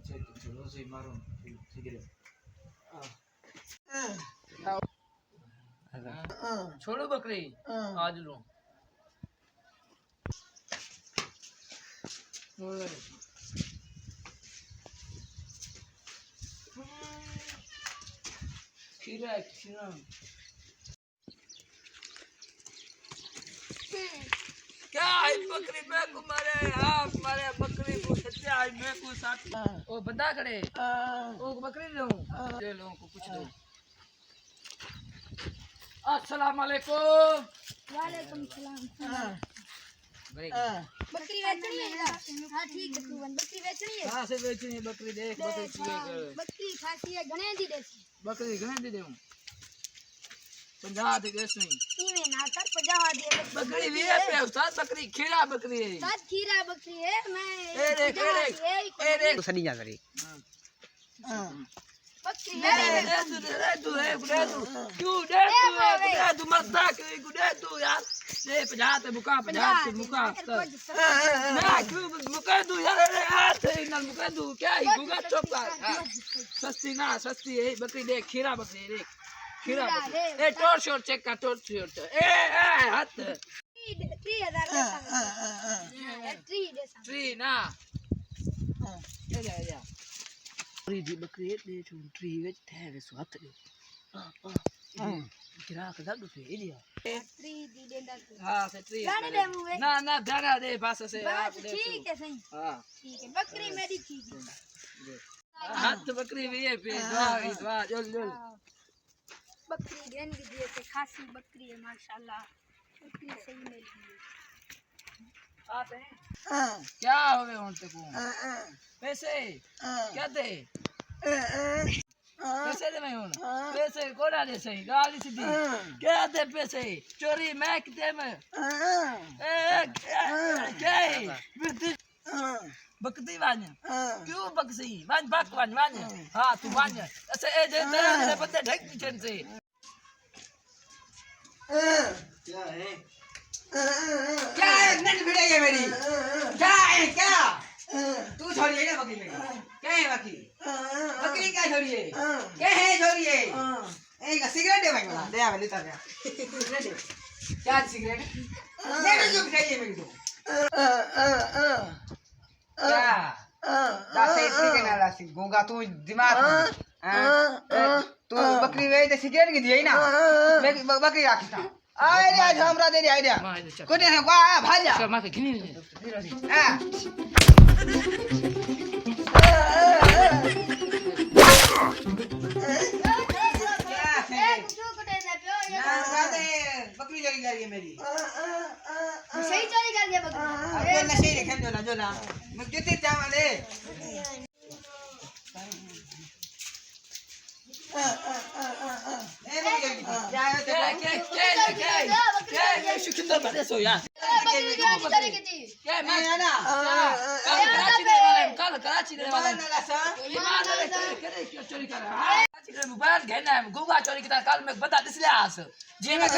चलो से मारो ठीक है छोड़ो बकरी आज लो खीरा खीरा क्या है बकरी मैं को मारे आप मारे बकरी को सच्चा है मैं को साथ ओ बंदा खड़े ओ बकरी ले लो को कुछ दो अस्सलाम वालेकुम वालेकुम सलाम बकरी बेचनी है हां ठीक है तू बकरी बेचनी है कहां से बेचनी है बकरी देख बकरी खासी है गणे दी देसी बकरी गणे दी देऊं 50 दे देसी इवे ना कर 50 दे बकरी 20 पे उस्ताद बकरी खीरा बकरी है साथ खीरा बकरी है मैं ए देख सड़ी जा करे हां बकरी दे तू क्यों दे तू मरता क्यों दे तू यार दे 50 पे मुका 50 पे मुका ना क्यों मुका तू यार हाथ ना मुका तू क्या है गुगा चोका सस्ती ना सस्ती है बकरी देख खीरा बकरी देख खीरा बकरी ए टोर शॉट चेक का टोर शॉट ए हाथ 3000 ट्री ना या बकरी दी बकरी दे तू ट्री विच थे स्वात दे किरा कदा दो पे दिया ट्री दी देंदा हां से ट्री गाने दे मुए ना दाना दे पास से आप दे ठीक है सही हां ठीक है बकरी मेरी ठीक है हाथ बकरी भी है पे दवा जल बकरी देन की दिए थे खासी बकरी है माशाल्लाह बकरी सही मिल गई आते हैं क्या हो गए उनसे को पैसे क्या दे पैसे दे मैं पैसे कोड़ा दे सही गाली सीधी क्या दे पैसे चोरी मैं किते में क्या बकती वान क्यों बकसी वान बक वान हां तू वान ऐसे ए जे तेरे बंदे ढक पीछे से क्या है नट भिड़ेगी मेरी क्या है क्या तू छोड़िए ना बकरी मेरी क्या है बकरी बकरी क्या छोड़िए क्या है छोड़िए एक सिगरेट दे भाई दे आ लेता गया सिगरेट क्या सिगरेट दे दे जो खाइए मेरी तो क्या दासे ठीक है ना लासी गोगा तू दिमाग तू बकरी वे तो सिगरेट की दिए ना मैं बकरी राखी था आइडिया हमरा दे आइडिया कोटे है को भाग जा शर्मा के गिनी हां बकरी चोरी कर गई मेरी सही चोरी कर गया बकरी अब नशे रखे जो ना मैं कितने चावल दे क्या शुक्र बड़े सो यार क्या मैं ना कल कराची दे वाला ईमान करे क्यों चोरी कर कराची दे मोबाइल घेना है गुगा चोरी किता कल मैं बता दिसले आस जे मैं